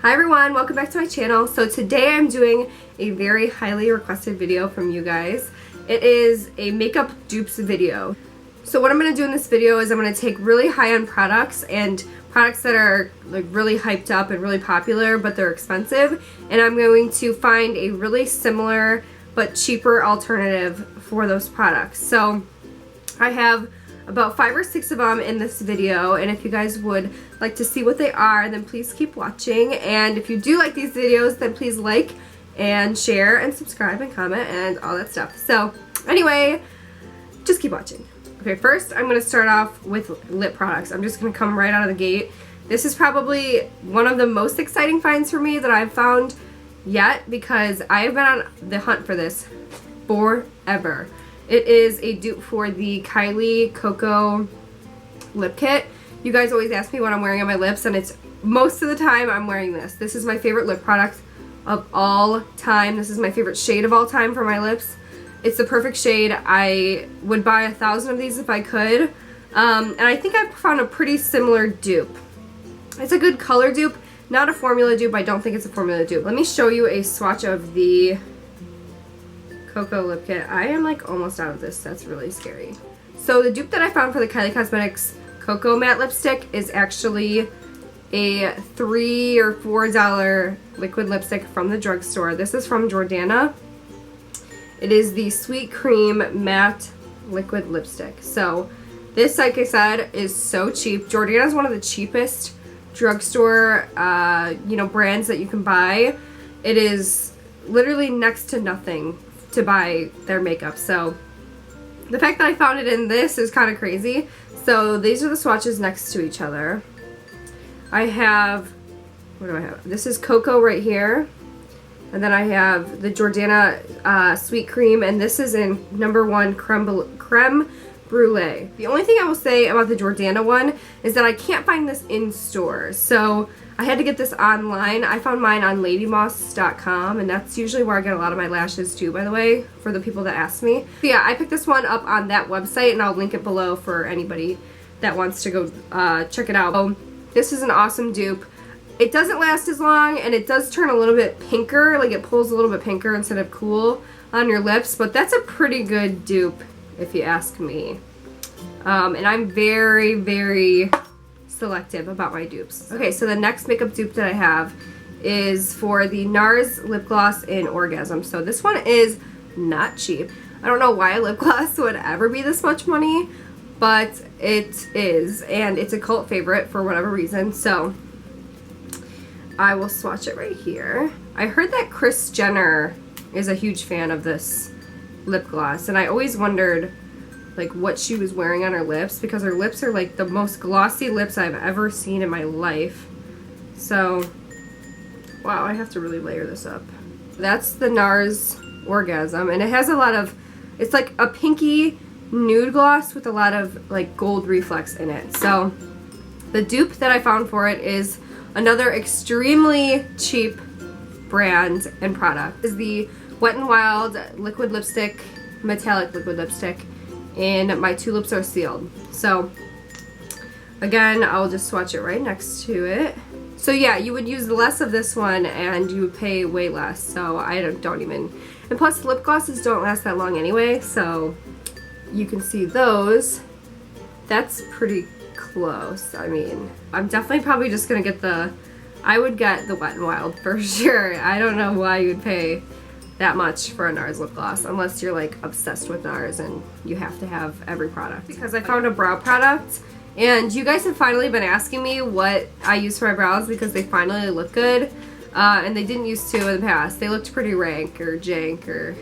Hi everyone, welcome back to my channel. So today I'm doing a very highly requested video from you guys. It is a makeup dupes video. So what I'm going to do in this video is I'm going to take really high-end products and products that are like really hyped up and really popular but they're expensive, and I'm going to find a really similar but cheaper alternative for those products. So I have about 5 or 6 of them in this video, and if you guys would like to see what they are, then please keep watching. And if you do like these videos, then please like and share and subscribe and comment and all that stuff. So anyway, just keep watching. Okay, first I'm going to start off with lip products. I'm just going to come right out of the gate. This is probably one of the most exciting finds for me that I've found yet, because I have been on the hunt for this forever. It is a dupe for the Kylie Koko lip kit. You guys always ask me what I'm wearing on my lips, and it's most of the time I'm wearing this. This is my favorite lip product of all time. This is my favorite shade of all time for my lips. It's the perfect shade. I would buy 1,000 of these if I could. And I think I've found a pretty similar dupe. It's a good color dupe, not a formula dupe. I don't think it's a formula dupe. Let me show you a swatch of the Koko lip kit. I am like almost out of this. That's really scary. So the dupe that I found for the Kylie Cosmetics Koko matte lipstick is actually a $3 or $4 liquid lipstick from the drugstore. This is from Jordana. It is the Sweet Cream Matte Liquid Lipstick. So this, like I said, is so cheap. Jordana is one of the cheapest drugstore brands that you can buy. It is literally next to nothing to buy their makeup. So the fact that I found it in this is kind of crazy. So these are the swatches next to each other. I have, what do I have? This is Koko right here. And then I have the Jordana Sweet Cream, and this is in #1 creme brulee. The only thing I will say about the Jordana one is that I can't find this in stores. So I had to get this online. I found mine on ladymoss.com, and that's usually where I get a lot of my lashes too, by the way, for the people that ask me. But yeah, I picked this one up on that website, and I'll link it below for anybody that wants to go check it out. So this is an awesome dupe. It doesn't last as long, and it does turn a little bit pinker, like it pulls a little bit pinker instead of cool on your lips, but that's a pretty good dupe if you ask me. And I'm very, very selective about my dupes. Okay, so the next makeup dupe that I have is for the Nars lip gloss in Orgasm. So this one is not cheap. I don't know why a lip gloss would ever be this much money, but it is, and it's a cult favorite for whatever reason. So I will swatch it right here. I heard that Kris Jenner is a huge fan of this lip gloss, and I always wondered like what she was wearing on her lips, because her lips are like the most glossy lips I've ever seen in my life. So wow, I have to really layer this up. That's the Nars Orgasm, and it has a lot of, it's like a pinky nude gloss with a lot of like gold reflex in it. So the dupe that I found for it is another extremely cheap brand and product. Is the Wet n Wild liquid lipstick, metallic liquid lipstick in My Two Lips Are Sealed. So again, I'll just swatch it right next to it. So yeah, you would use less of this one and you would pay way less. So I don't even, and plus lip glosses don't last that long anyway, so you can see those. That's pretty close. I mean, I'm definitely probably just gonna get I would get the Wet n Wild for sure. I don't know why you'd pay that much for a Nars lip gloss unless you're like obsessed with Nars and you have to have every product. Because I found a brow product, and you guys have finally been asking me what I use for my brows because they finally look good, and they didn't used to in the past. They looked pretty rank or jank, or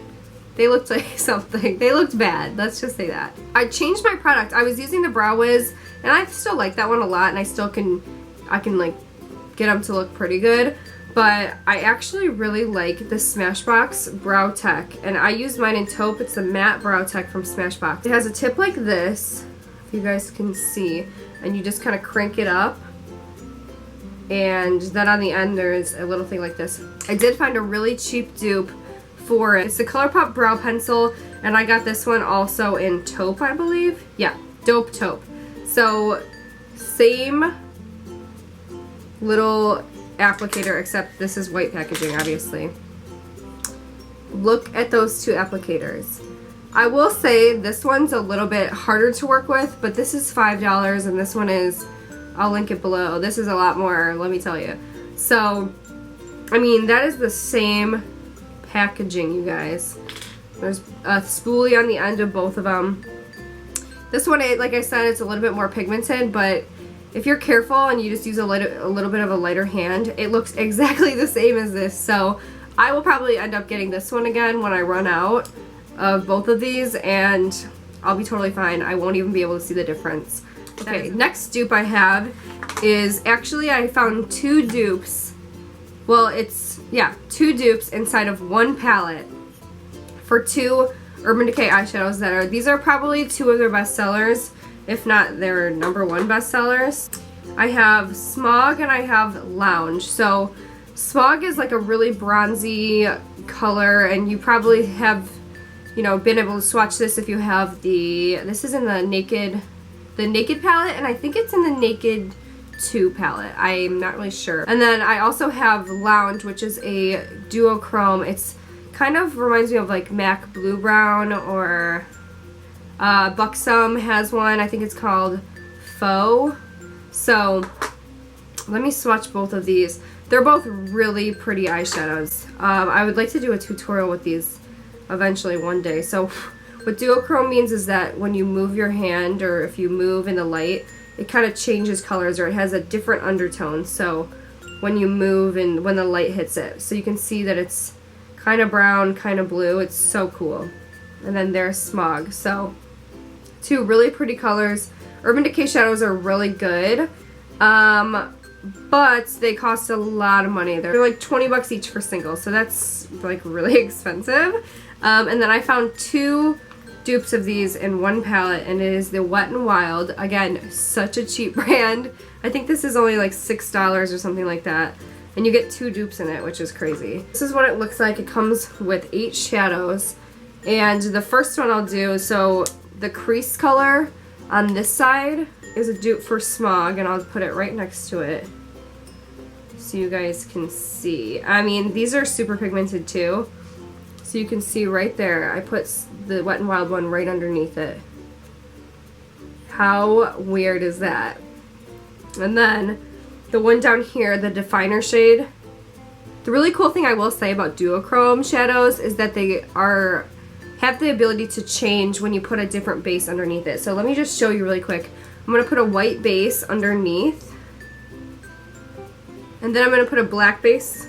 they looked like something. They looked bad, let's just say that. I changed my product. I was using the Brow Wiz, and I still like that one a lot, and I can like get them to look pretty good. But I actually really like the Smashbox Brow Tech, and I use mine in taupe. It's the matte Brow Tech from Smashbox. It has a tip like this, if you guys can see, and you just kind of crank it up, and then on the end there's a little thing like this. I did find a really cheap dupe for it. It's the ColourPop Brow Pencil, and I got this one also in taupe, I believe. Yeah, dope taupe. So same little applicator, except this is white packaging, obviously. Look at those two applicators. I will say this one's a little bit harder to work with, but this is $5 and this one is, I'll link it below. This is a lot more, let me tell you. So, I mean, that is the same packaging, you guys. There's a spoolie on the end of both of them. This one, like I said, it's a little bit more pigmented, but if you're careful and you just use a little bit of a lighter hand, it looks exactly the same as this. So I will probably end up getting this one again when I run out of both of these, and I'll be totally fine. I won't even be able to see the difference. Okay, next dupe I have is, actually I found two dupes. Well, it's, yeah, two dupes inside of one palette for two Urban Decay eyeshadows that are, these are probably two of their best sellers, if not their #1 best sellers. I have Smog and I have Lounge. So Smog is like a really bronzy color, and you probably have, you know, been able to swatch this if you have the, this is in the Naked palette, and I think it's in the Naked 2 palette. I'm not really sure. And then I also have Lounge, which is a duochrome. It's kind of reminds me of like MAC Blue Brown, or Buxom has one. I think it's called Faux. So let me swatch both of these. They're both really pretty eyeshadows. I would like to do a tutorial with these eventually one day. So what duochrome means is that when you move your hand, or if you move in the light, it kind of changes colors, or it has a different undertone. So when you move and when the light hits it, so you can see that it's kind of brown, kind of blue. It's so cool. And then there's Smog. So two really pretty colors. Urban Decay shadows are really good, but they cost a lot of money. They're like 20 bucks each for single, so that's like really expensive. And then I found two dupes of these in one palette, and it is the Wet n Wild. Again, such a cheap brand. I think this is only like $6 or something like that. And you get two dupes in it, which is crazy. This is what it looks like. It comes with 8 shadows. And the first one I'll do, so the crease color on this side is a dupe for Smog, and I'll put it right next to it so you guys can see. I mean, these are super pigmented too. So you can see right there, I put the Wet n Wild one right underneath it. How weird is that? And then the one down here, the definer shade. The really cool thing I will say about duochrome shadows is that they have the ability to change when you put a different base underneath it. So let me just show you really quick. I'm going to put a white base underneath, and then I'm going to put a black base.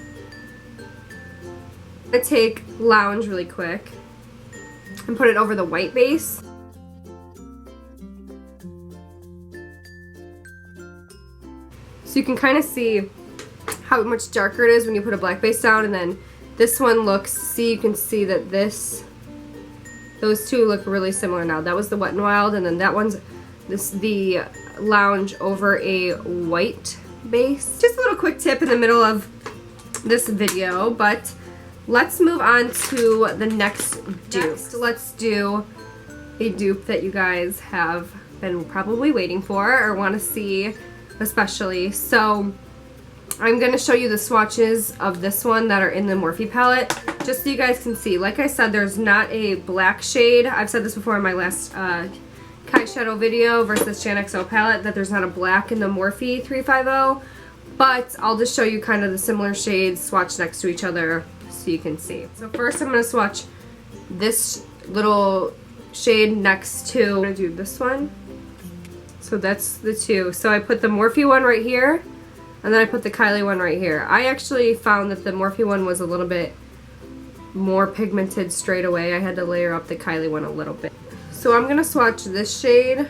I'm going to take Lounge really quick and put it over the white base. So you can kind of see how much darker it is when you put a black base down, and then this one looks, see, you can see that those two look really similar now. That was the Wet n Wild, and then that one's the Lounge over a white base. Just a little quick tip in the middle of this video, but let's move on to the next dupe. Next, let's do a dupe that you guys have been probably waiting for or want to see especially. So I'm going to show you the swatches of this one that are in the Morphe palette, just so you guys can see. Like I said, there's not a black shade. I've said this before in my last Kyshadow video versus Shan XO palette, that there's not a black in the Morphe 350, but I'll just show you kind of the similar shades swatched next to each other so you can see. So first I'm going to swatch this little shade next to, I'm going to do this one. So that's the two. So I put the Morphe one right here, and then I put the Kylie one right here. I actually found that the Morphe one was a little bit more pigmented straight away. I had to layer up the Kylie one a little bit. So I'm going to swatch this shade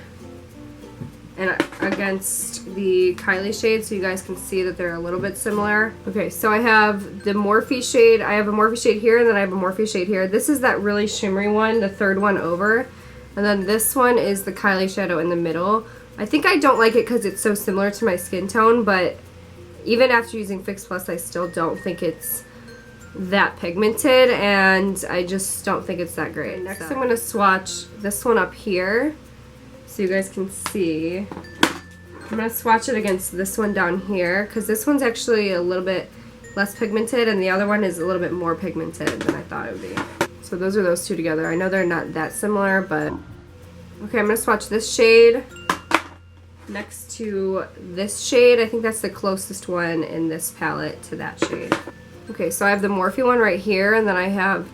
and against the Kylie shade so you guys can see that they're a little bit similar. Okay, so I have the Morphe shade. I have a Morphe shade here, and then I have a Morphe shade here. This is that really shimmery one, the third one over. And then this one is the Kylie shadow in the middle. I think I don't like it because it's so similar to my skin tone, but even after using Fix Plus, I still don't think it's that pigmented, and I just don't think it's that great. Next, I'm going to swatch this one up here so you guys can see. I'm going to swatch it against this one down here because this one's actually a little bit less pigmented and the other one is a little bit more pigmented than I thought it would be. So those are those two together. I know they're not that similar, but okay, I'm going to swatch this shade next to this shade. I think that's the closest one in this palette to that shade. Okay, so I have the Morphe one right here, and then I have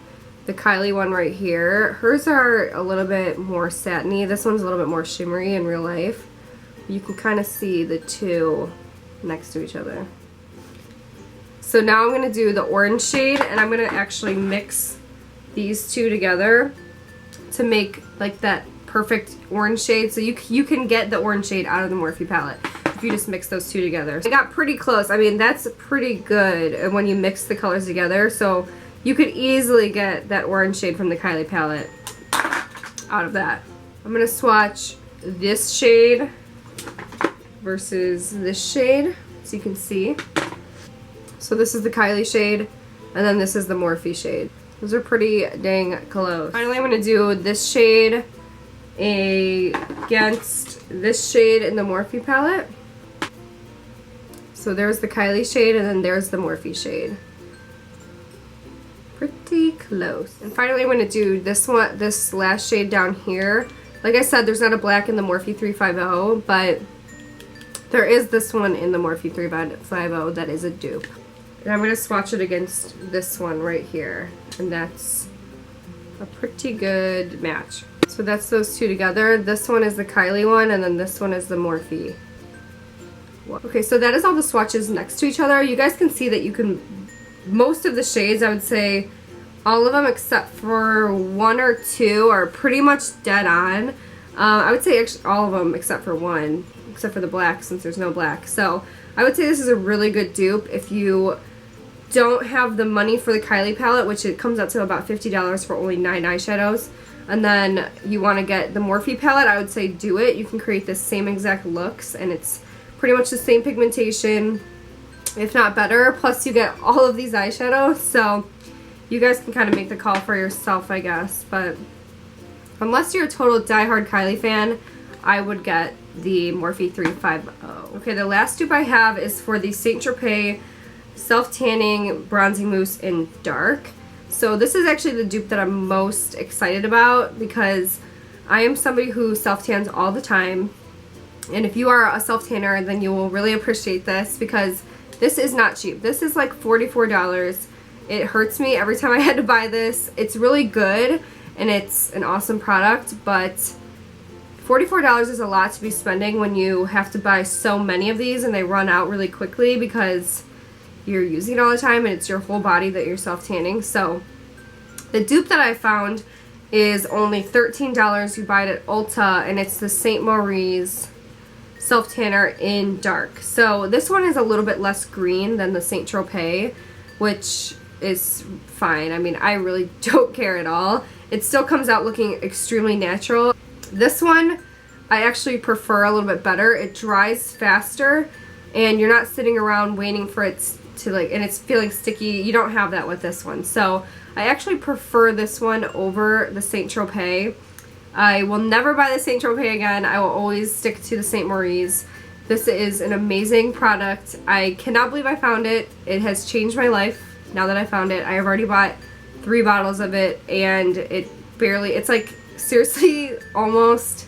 the Kylie one right here. Hers are a little bit more satiny. This one's a little bit more shimmery in real life. You can kind of see the two next to each other. So now I'm going to do the orange shade, and I'm going to actually mix these two together to make like that perfect orange shade. So you can get the orange shade out of the Morphe palette if you just mix those two together. I got pretty close. I mean, that's pretty good when you mix the colors together. So you could easily get that orange shade from the Kylie palette out of that. I'm going to swatch this shade versus this shade so you can see. So this is the Kylie shade, and then this is the Morphe shade. Those are pretty dang close. Finally, I'm going to do this shade against this shade in the Morphe palette. So there's the Kylie shade, and then there's the Morphe shade. Pretty close. And finally, I'm going to do this one, this last shade down here. Like I said, there's not a black in the Morphe 350, but there is this one in the Morphe 350 that is a dupe. And I'm going to swatch it against this one right here. And that's a pretty good match. So that's those two together. This one is the Kylie one, and then this one is the Morphe. Okay, so that is all the swatches next to each other. You guys can see that you can, most of the shades, I would say, all of them except for one or two are pretty much dead on. I would say actually all of them except for one, except for the black, since there's no black. So I would say this is a really good dupe if you don't have the money for the Kylie palette, which it comes out to about $50 for only 9 eyeshadows, and then you want to get the Morphe palette. I would say do it. You can create the same exact looks, and it's pretty much the same pigmentation, if not better, plus you get all of these eyeshadows, so you guys can kind of make the call for yourself, I guess. But unless you're a total diehard Kylie fan, I would get the Morphe 350. Okay, the last dupe I have is for the St. Tropez Self-Tanning Bronzing Mousse in Dark. So this is actually the dupe that I'm most excited about because I am somebody who self-tans all the time. And if you are a self-tanner, then you will really appreciate this because this is not cheap. This is like $44. It hurts me every time I had to buy this. It's really good and it's an awesome product, but $44 is a lot to be spending when you have to buy so many of these and they run out really quickly because you're using it all the time and it's your whole body that you're self-tanning. So the dupe that I found is only $13. You buy it at Ulta, and it's the St. Maurice Self-Tanner in Dark. So this one is a little bit less green than the St. Tropez, which is fine. I mean, I really don't care at all. It still comes out looking extremely natural. This one I actually prefer a little bit better. It dries faster and you're not sitting around waiting for it to and it's feeling sticky. You don't have that with this one. So I actually prefer this one over the St. Tropez. I will never buy the St. Tropez again. I will always stick to the St. Maurice. This is an amazing product. I cannot believe I found it. It has changed my life now that I found it. I have already bought 3 bottles of it and it's like seriously almost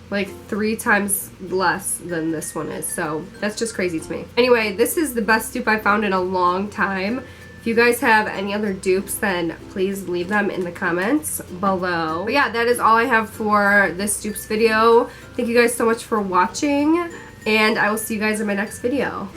like 3 times less than this one is. So that's just crazy to me. Anyway, this is the best dupe I found in a long time. If you guys have any other dupes, then please leave them in the comments below. But yeah, that is all I have for this dupes video. Thank you guys so much for watching, and I will see you guys in my next video.